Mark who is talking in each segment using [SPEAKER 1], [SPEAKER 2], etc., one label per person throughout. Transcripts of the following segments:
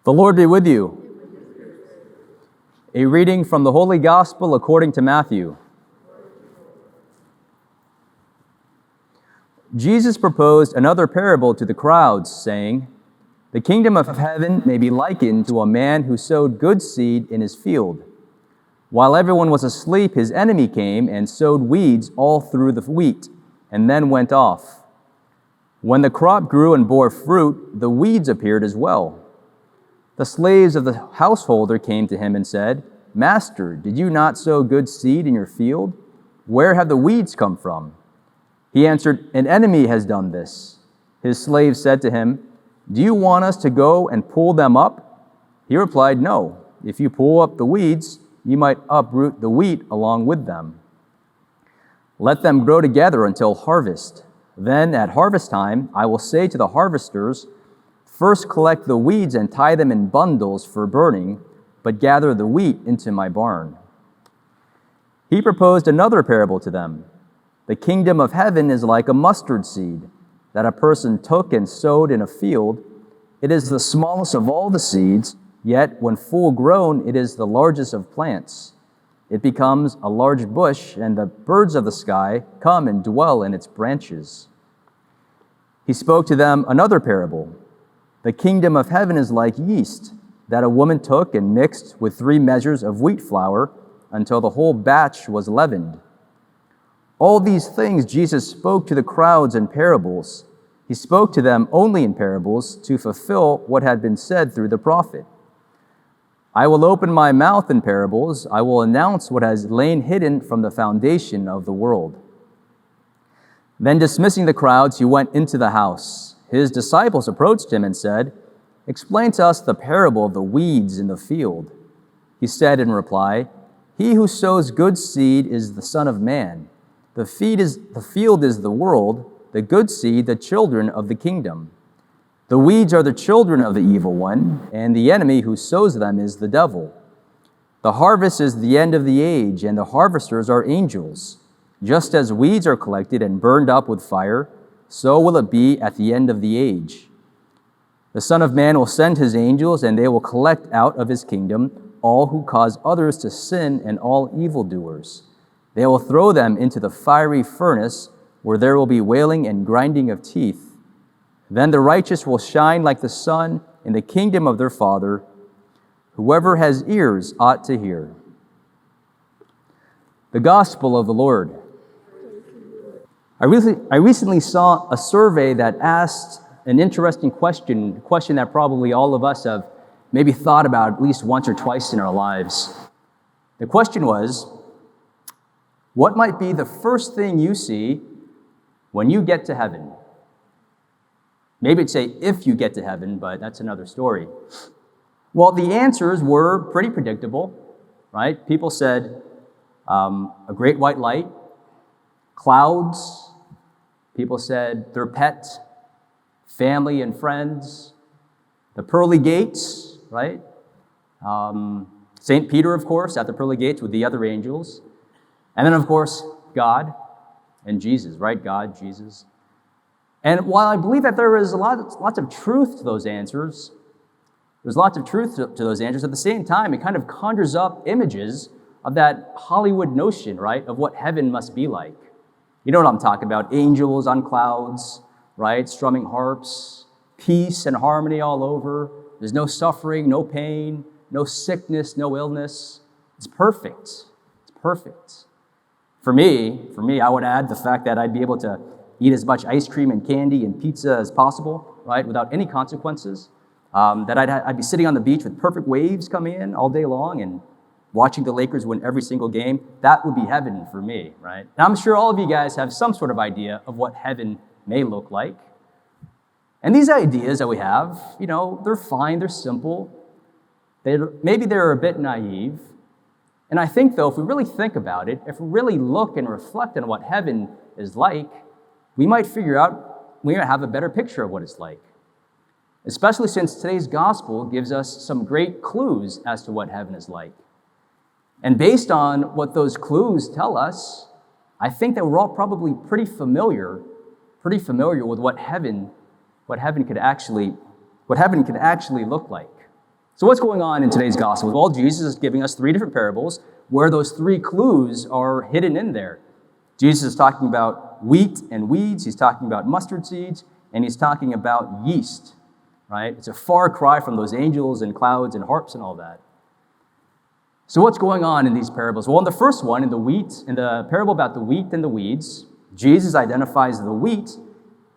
[SPEAKER 1] The Lord be with you. A reading from the Holy Gospel according to Matthew. Jesus proposed another parable to the crowds, saying, "The kingdom of heaven may be likened to a man who sowed good seed in his field. While everyone was asleep, his enemy came and sowed weeds all through the wheat, and then went off. When the crop grew and bore fruit, the weeds appeared as well. The slaves of the householder came to him and said, 'Master, did you not sow good seed in your field? Where have the weeds come from?' He answered, 'An enemy has done this.' His slaves said to him, 'Do you want us to go and pull them up?' He replied, 'No. If you pull up the weeds, you might uproot the wheat along with them. Let them grow together until harvest. Then at harvest time, I will say to the harvesters, first collect the weeds and tie them in bundles for burning, but gather the wheat into my barn.' He proposed another parable to them. 'The kingdom of heaven is like a mustard seed that a person took and sowed in a field. It is the smallest of all the seeds, yet when full grown, it is the largest of plants. It becomes a large bush, and the birds of the sky come and dwell in its branches.' He spoke to them another parable. 'The kingdom of heaven is like yeast that a woman took and mixed with 3 measures of wheat flour until the whole batch was leavened.' All these things Jesus spoke to the crowds in parables. He spoke to them only in parables to fulfill what had been said through the prophet. 'I will open my mouth in parables. I will announce what has lain hidden from the foundation of the world.' Then dismissing the crowds, he went into the house. His disciples approached him and said, 'Explain to us the parable of the weeds in the field.' He said in reply, 'He who sows good seed is the Son of Man. The field is the world, the good seed the children of the kingdom. The weeds are the children of the evil one, and the enemy who sows them is the devil. The harvest is the end of the age, and the harvesters are angels. Just as weeds are collected and burned up with fire, so will it be at the end of the age. The Son of Man will send his angels, and they will collect out of his kingdom all who cause others to sin and all evildoers. They will throw them into the fiery furnace, where there will be wailing and grinding of teeth. Then the righteous will shine like the sun in the kingdom of their Father. Whoever has ears ought to hear.'" The Gospel of the Lord. I recently saw a survey that asked an interesting question, a question that probably all of us have maybe thought about at least once or twice in our lives. The question was, what might be the first thing you see when you get to heaven? Maybe it'd say if you get to heaven, but that's another story. Well, the answers were pretty predictable, right? People said a great white light, clouds. People said their pet, family and friends, the pearly gates, right? St. Peter, of course, at the pearly gates with the other angels. And then, of course, God and Jesus, right? God, Jesus. And while I believe that there is lots of truth to those answers, there's lots of truth to those answers, at the same time, it kind of conjures up images of that Hollywood notion, right, of what heaven must be like. You know what I'm talking about, angels on clouds, right, strumming harps, peace and harmony all over. There's no suffering, no pain, no sickness, no illness. It's perfect. It's perfect. For me, I would add the fact that I'd be able to eat as much ice cream and candy and pizza as possible, right, without any consequences. That I'd be sitting on the beach with perfect waves coming in all day long and watching the Lakers win every single game. That would be heaven for me, right? And I'm sure all of you guys have some sort of idea of what heaven may look like. And these ideas that we have, you know, they're fine, they're simple. Maybe they're a bit naive. And I think, though, if we really think about it, if we really look and reflect on what heaven is like, we might have a better picture of what it's like. Especially since today's gospel gives us some great clues as to what heaven is like. And based on what those clues tell us, I think that we're all probably pretty familiar with what heaven could actually look like. So what's going on in today's gospel? Well, Jesus is giving us three different parables where those three clues are hidden in there. Jesus is talking about wheat and weeds, he's talking about mustard seeds, and he's talking about yeast, right? It's a far cry from those angels and clouds and harps and all that. So what's going on in these parables? Well, in the first one, in the parable about the wheat and the weeds, Jesus identifies the wheat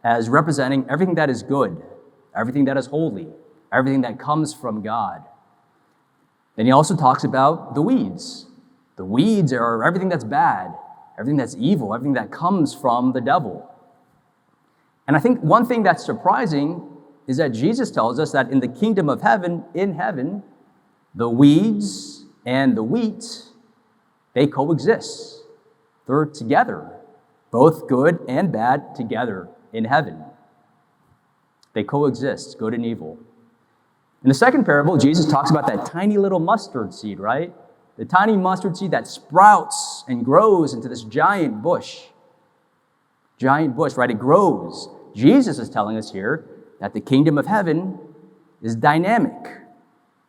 [SPEAKER 1] as representing everything that is good, everything that is holy, everything that comes from God. Then he also talks about the weeds. The weeds are everything that's bad, everything that's evil, everything that comes from the devil. And I think one thing that's surprising is that Jesus tells us that in the kingdom of heaven, in heaven, the weeds and the wheat, they coexist. They're together, both good and bad together in heaven. They coexist, good and evil. In the second parable, Jesus talks about that tiny little mustard seed, right? The tiny mustard seed that sprouts and grows into this giant bush. Giant bush, right? It grows. Jesus is telling us here that the kingdom of heaven is dynamic.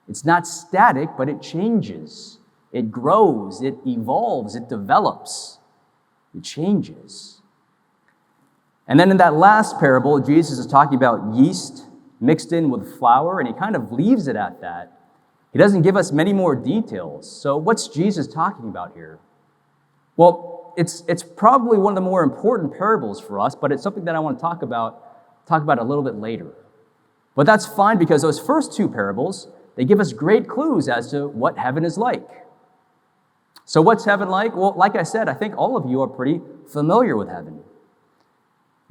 [SPEAKER 1] It's not static, but it changes. It grows, it evolves, it develops, it changes. And then in that last parable, Jesus is talking about yeast mixed in with flour, and he kind of leaves it at that. He doesn't give us many more details. So what's Jesus talking about here? Well, it's probably one of the more important parables for us, but it's something that I want to talk about a little bit later. But that's fine because those first two parables, they give us great clues as to what heaven is like. So what's heaven like? Well, like I said, I think all of you are pretty familiar with heaven.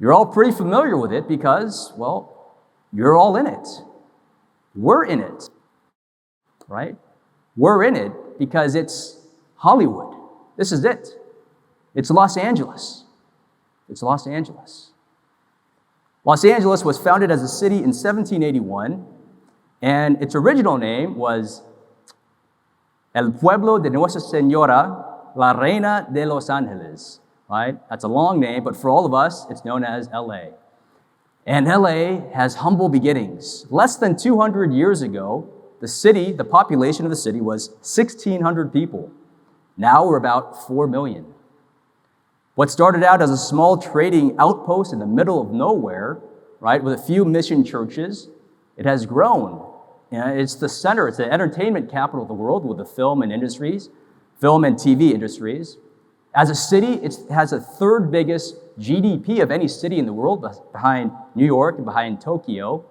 [SPEAKER 1] You're all pretty familiar with it because, well, you're all in it. We're in it, right? We're in it because it's Hollywood. This is it. It's Los Angeles. It's Los Angeles. Los Angeles was founded as a city in 1781, and its original name was El Pueblo de Nuestra Señora, la Reina de Los Ángeles, right? That's a long name, but for all of us, it's known as LA. And LA has humble beginnings. Less than 200 years ago, the population of the city was 1,600 people. Now we're about 4 million. What started out as a small trading outpost in the middle of nowhere, right, with a few mission churches, it has grown. It's the center, it's the entertainment capital of the world with the film and TV industries. As a city, it has the third biggest GDP of any city in the world, behind New York and behind Tokyo.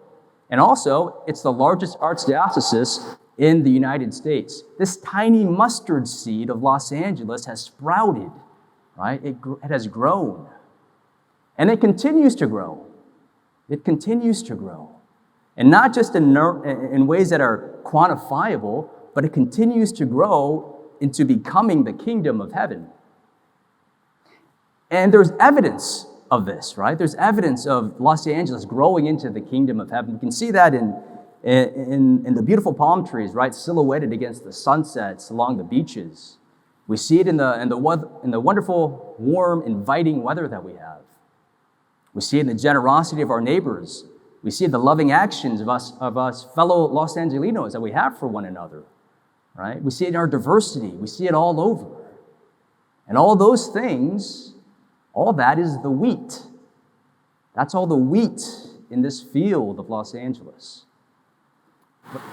[SPEAKER 1] And also, it's the largest archdiocese in the United States. This tiny mustard seed of Los Angeles has sprouted, right? It has grown. And it continues to grow. It continues to grow. And not just in ways that are quantifiable, but it continues to grow into becoming the kingdom of heaven. And there's evidence of this, right? There's evidence of Los Angeles growing into the kingdom of heaven. You can see that in the beautiful palm trees, right? Silhouetted against the sunsets along the beaches. We see it in the wonderful, warm, inviting weather that we have. We see it in the generosity of our neighbors. We see the loving actions of us fellow Los Angelinos that we have for one another, right? We see it in our diversity. We see it all over. And all those things, all that is the wheat. That's all the wheat in this field of Los Angeles.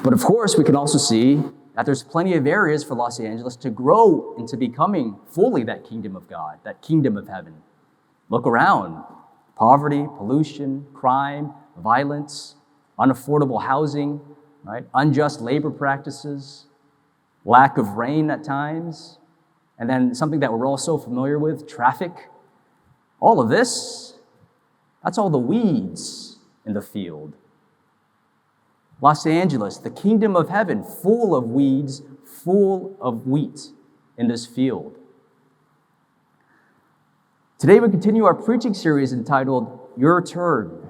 [SPEAKER 1] But of course, we can also see that there's plenty of areas for Los Angeles to grow into becoming fully that kingdom of God, that kingdom of heaven. Look around. Poverty, pollution, crime, violence, unaffordable housing, right? Unjust labor practices, lack of rain at times, and then something that we're all so familiar with, traffic. All of this, that's all the weeds in the field. Los Angeles, the kingdom of heaven, full of weeds, full of wheat in this field. Today we continue our preaching series entitled, Your Turn.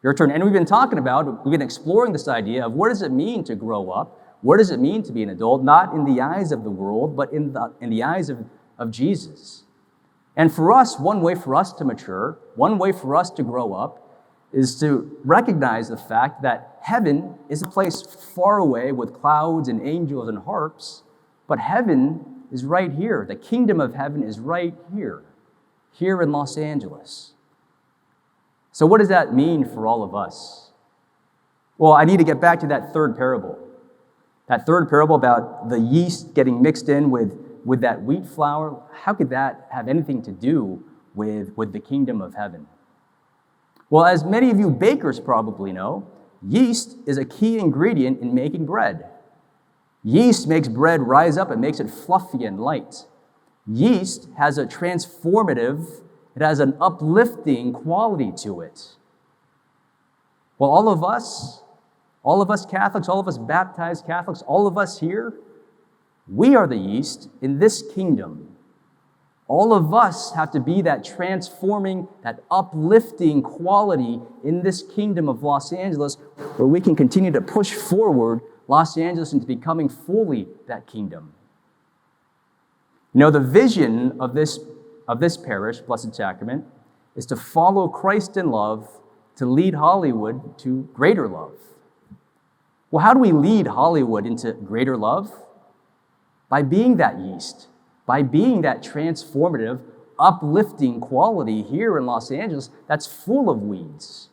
[SPEAKER 1] Your Turn. And we've been exploring this idea of what does it mean to grow up? What does it mean to be an adult? Not in the eyes of the world, but in the eyes of Jesus. And for us, one way for us to mature, one way for us to grow up, is to recognize the fact that heaven is a place far away with clouds and angels and harps, but heaven is right here. The kingdom of heaven is right here in Los Angeles. So what does that mean for all of us? Well, I need to get back to that third parable. That third parable about the yeast getting mixed in with that wheat flour. How could that have anything to do with the kingdom of heaven? Well, as many of you bakers probably know, yeast is a key ingredient in making bread. Yeast makes bread rise up and makes it fluffy and light. Yeast has a transformative, it has an uplifting quality to it. Well, all of us Catholics, all of us baptized Catholics, all of us here, we are the yeast in this kingdom. All of us have to be that transforming, that uplifting quality in this kingdom of Los Angeles where we can continue to push forward Los Angeles into becoming fully that kingdom. You know, the vision of this parish, Blessed Sacrament, is to follow Christ in love, to lead Hollywood to greater love. Well, how do we lead Hollywood into greater love? By being that yeast, by being that transformative, uplifting quality here in Los Angeles that's full of weeds.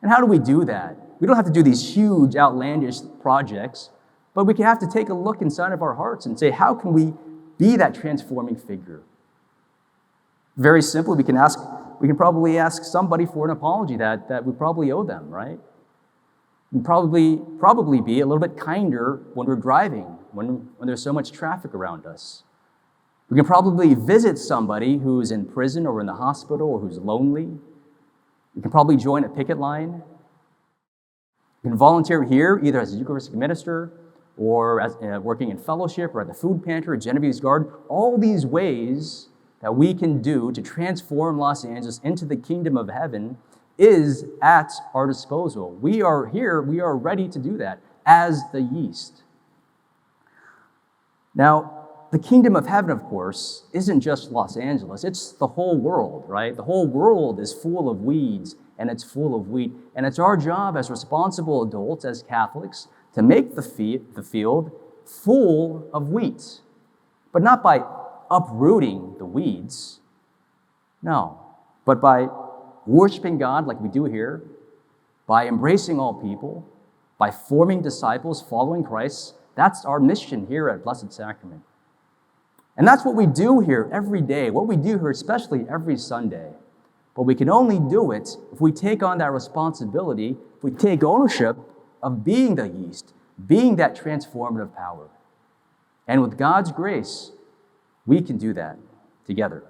[SPEAKER 1] And how do we do that? We don't have to do these huge, outlandish projects, but we have to take a look inside of our hearts and say, how can we be that transforming figure? Very simply, we can probably ask somebody for an apology that we probably owe them, right? We probably be a little bit kinder when we're driving, when there's so much traffic around us. We can probably visit somebody who's in prison or in the hospital or who's lonely. We can probably join a picket line. You can volunteer here either as a Eucharistic minister or as working in fellowship or at the food pantry or Genevieve's Garden. All these ways that we can do to transform Los Angeles into the kingdom of heaven is at our disposal. We are here, we are ready to do that as the yeast. Now, the kingdom of heaven, of course, isn't just Los Angeles. It's the whole world, right? The whole world is full of weeds and it's full of wheat. And it's our job as responsible adults, as Catholics, to make the field full of wheat. But not by uprooting the weeds, no, but by worshiping God like we do here, by embracing all people, by forming disciples, following Christ. That's our mission here at Blessed Sacrament. And that's what we do here every day, what we do here especially every Sunday. But we can only do it if we take on that responsibility, if we take ownership of being the yeast, being that transformative power. And with God's grace, we can do that together.